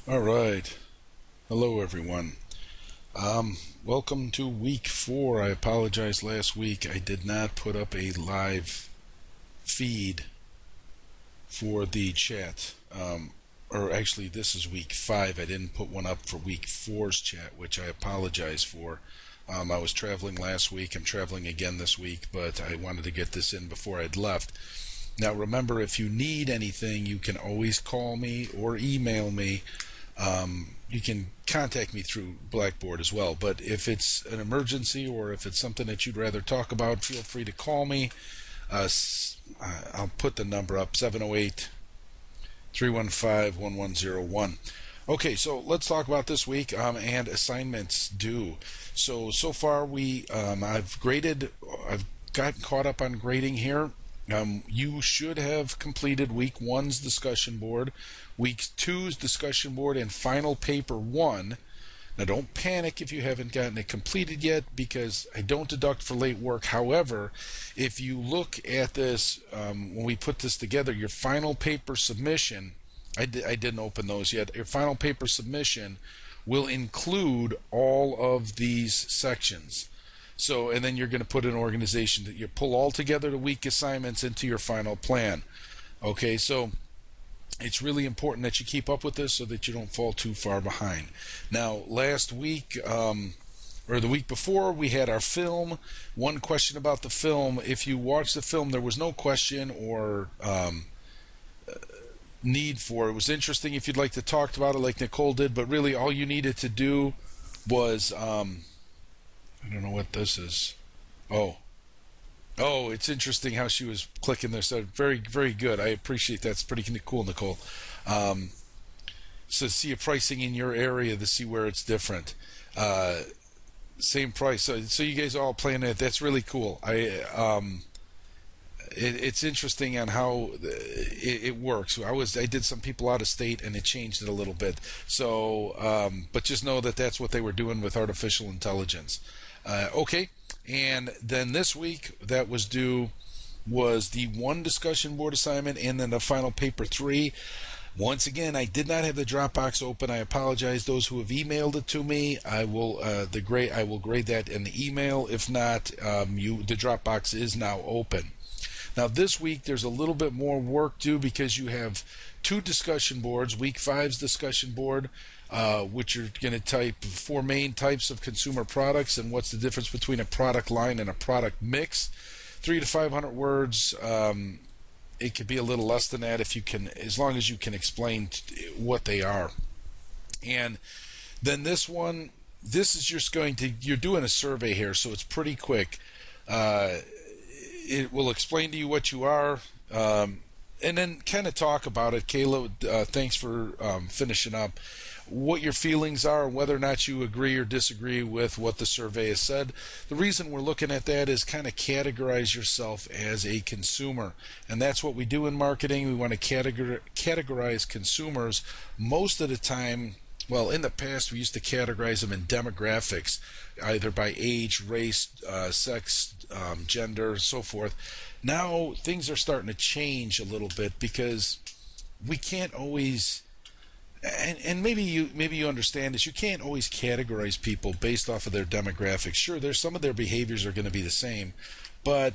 All right. Hello, everyone. Welcome to week 4. I apologize last week. I did not put up a live feed for the chat. Or actually, this is week 5. I didn't put one up for week 4's chat, which I apologize for. I was traveling last week. I'm traveling again this week, but I wanted to get this in before I'd left. Now, remember, if you need anything, you can always call me or email me. You can contact me through Blackboard as well, but if it's an emergency or if it's something that you'd rather talk about, feel free to call me. I'll put the number up, 708-315-1101. Okay, so let's talk about this week and assignments due. So far I've gotten caught up on grading here. You should have completed week 1's discussion board, week 2's discussion board, and final paper 1. Now don't panic if you haven't gotten it completed yet, because I don't deduct for late work. However, if you look at this, when we put this together, your final paper submission, I didn't open those yet, your final paper submission will include all of these sections. So, and then you're going to put an organization that you pull all together the week assignments into your final plan. Okay, so it's really important that you keep up with this so that you don't fall too far behind. Now, last week, or the week before, we had our film. One question about the film. If you watch the film, there was no question or need for it. It was interesting if you'd like to talk about it like Nicole did, but really all you needed to do was... I don't know what this is. Oh, it's interesting how she was clicking there. So very, very good. I appreciate that. It's pretty cool, Nicole. So see a pricing in your area to see where it's different. Same price. So you guys are all playing it. That's really cool. It's interesting on how it works. I did some people out of state, and it changed it a little bit. So, but just know that that's what they were doing with artificial intelligence. Okay, and then this week that was due was the 1 discussion board assignment and then the final paper 3. Once again, I did not have the Dropbox open. I apologize. Those who have emailed it to me, I will grade that in the email. If not, the Dropbox is now open. Now this week there's a little bit more work due because you have 2 discussion boards. Week 5's discussion board, which you're going to type 4 main types of consumer products and what's the difference between a product line and a product mix. 300 to 500 words. It could be a little less than that if you can, as long as you can explain what they are. And then this one, this is just you're doing a survey here, so it's pretty quick. It will explain to you what you are, and then kind of talk about it. Kayla, thanks for finishing up. What your feelings are and whether or not you agree or disagree with what the survey has said. The reason we're looking at that is kind of categorize yourself as a consumer. And that's what we do in marketing. We want to categorize consumers most of the time. Well, in the past, we used to categorize them in demographics, either by age, race, sex, gender, so forth. Now, things are starting to change a little bit because we can't always, and maybe you understand this, you can't always categorize people based off of their demographics. Sure, there's some of their behaviors are going to be the same, but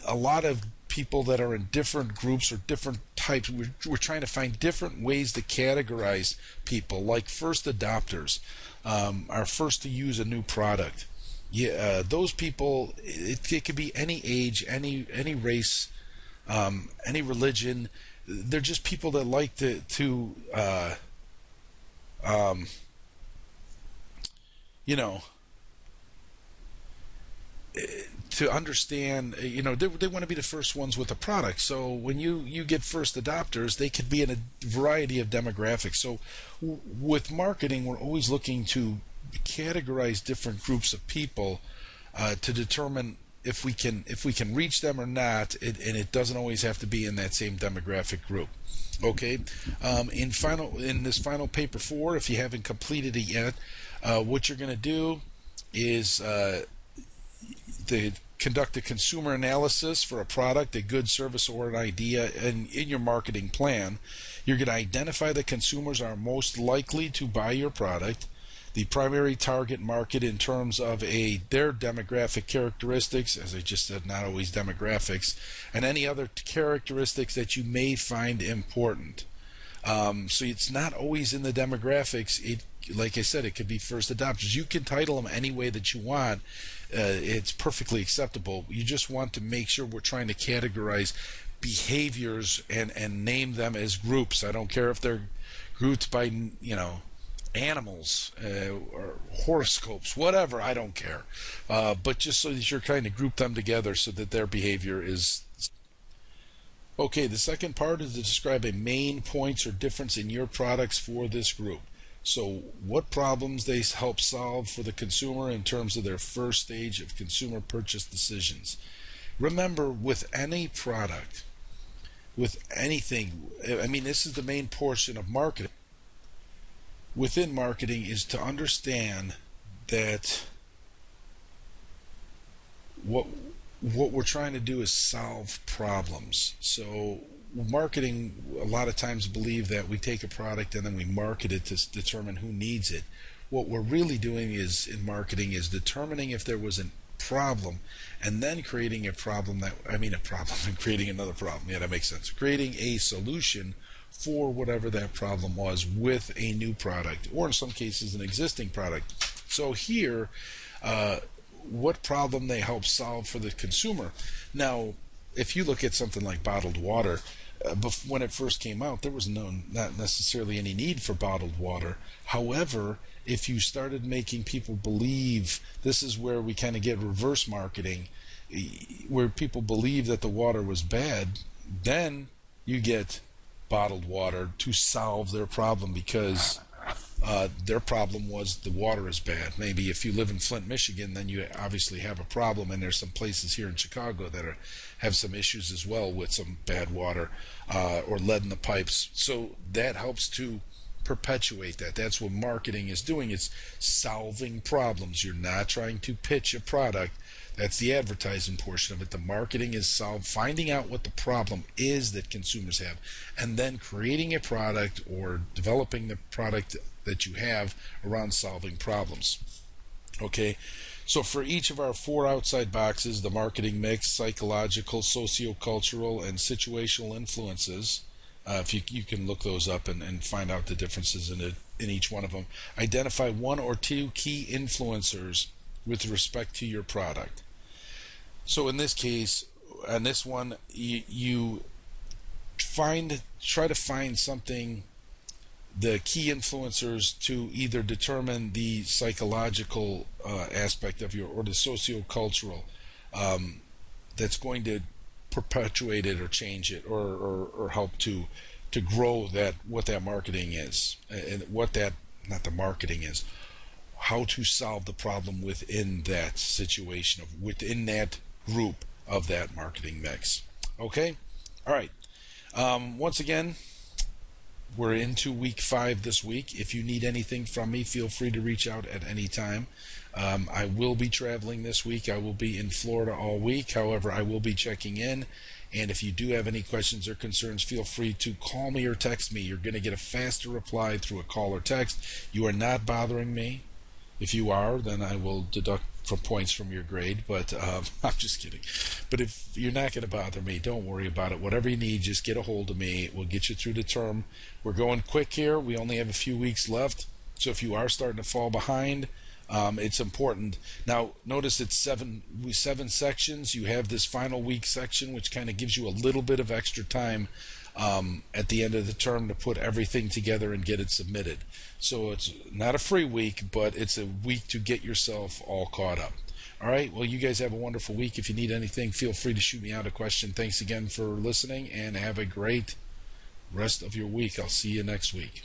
a lot of people that are in different groups or different types, we're trying to find different ways to categorize people, like first adopters, are first to use a new product. Yeah, those people, it could be any age, any race, any religion. They're just people that like to to understand, they want to be the first ones with the product. So when you get first adopters, they could be in a variety of demographics. So with marketing, we're always looking to categorize different groups of people to determine if we can reach them or not, and it doesn't always have to be in that same demographic group. Okay, in this final paper 4, if you haven't completed it yet, what you're going to do is the conduct a consumer analysis for a product, a good service, or an idea, and in your marketing plan, you're going to identify the consumers are most likely to buy your product, the primary target market in terms of their demographic characteristics, as I just said, not always demographics, and any other characteristics that you may find important. So it's not always in the demographics. Like I said, it could be first adopters. You can title them any way that you want. It's perfectly acceptable. You just want to make sure we're trying to categorize behaviors and name them as groups. I don't care if they're grouped by, animals or horoscopes, whatever. I don't care. But just so that you're kind of group them together so that their behavior is. Okay, the second part is to describe a main points or difference in your products for this group. So what problems they help solve for the consumer in terms of their first stage of consumer purchase decisions. Remember, with any product, with anything, this is the main portion of marketing. Within marketing is to understand that what we're trying to do is solve problems. So marketing a lot of times believe that we take a product and then we market it to determine who needs it. What we're really doing is in marketing is determining if there was a problem and then creating a problem and creating another problem. Yeah, that makes sense. Creating a solution for whatever that problem was with a new product, or in some cases an existing product. So here, what problem they help solve for the consumer. Now, if you look at something like bottled water, when it first came out, there was not necessarily any need for bottled water. However, if you started making people believe, this is where we kind of get reverse marketing, where people believe that the water was bad, then you get bottled water to solve their problem, because their problem was the water is bad. Maybe if you live in Flint, Michigan, then you obviously have a problem, and there's some places here in Chicago that have some issues as well with some bad water or lead in the pipes. So that helps to perpetuate that. That's what marketing is doing. It's solving problems. You're not trying to pitch a product. That's the advertising portion of it. The marketing is finding out what the problem is that consumers have, and then creating a product or developing the product that you have around solving problems. Okay, so for each of our 4 outside boxes, the marketing mix, psychological, sociocultural, and situational influences, if you can look those up and find out the differences in each one of them. Identify 1 or 2 key influencers with respect to your product. So in this case, on this one, you try to find something, the key influencers, to either determine the psychological aspect of or the sociocultural that's going to perpetuate it or change it or help to grow what that marketing is, and not the marketing is, how to solve the problem within that situation, within that group of that marketing mix. Okay? All right. Once again, we're into week 5 this week. If you need anything from me, feel free to reach out at any time. I will be traveling this week. I will be in Florida all week. However, I will be checking in. And if you do have any questions or concerns, feel free to call me or text me. You're going to get a faster reply through a call or text. You are not bothering me. If you are, then I will deduct points from your grade, but I'm just kidding. But if you're not going to bother me, don't worry about it. Whatever you need, just get a hold of me. We'll get you through the term. We're going quick here. We only have a few weeks left, so if you are starting to fall behind, it's important. Now, notice it's seven sections. You have this final week section, which kind of gives you a little bit of extra time at the end of the term to put everything together and get it submitted. So it's not a free week, but it's a week to get yourself all caught up. All right, well, you guys have a wonderful week. If you need anything, feel free to shoot me out a question. Thanks again for listening, and have a great rest of your week. I'll see you next week.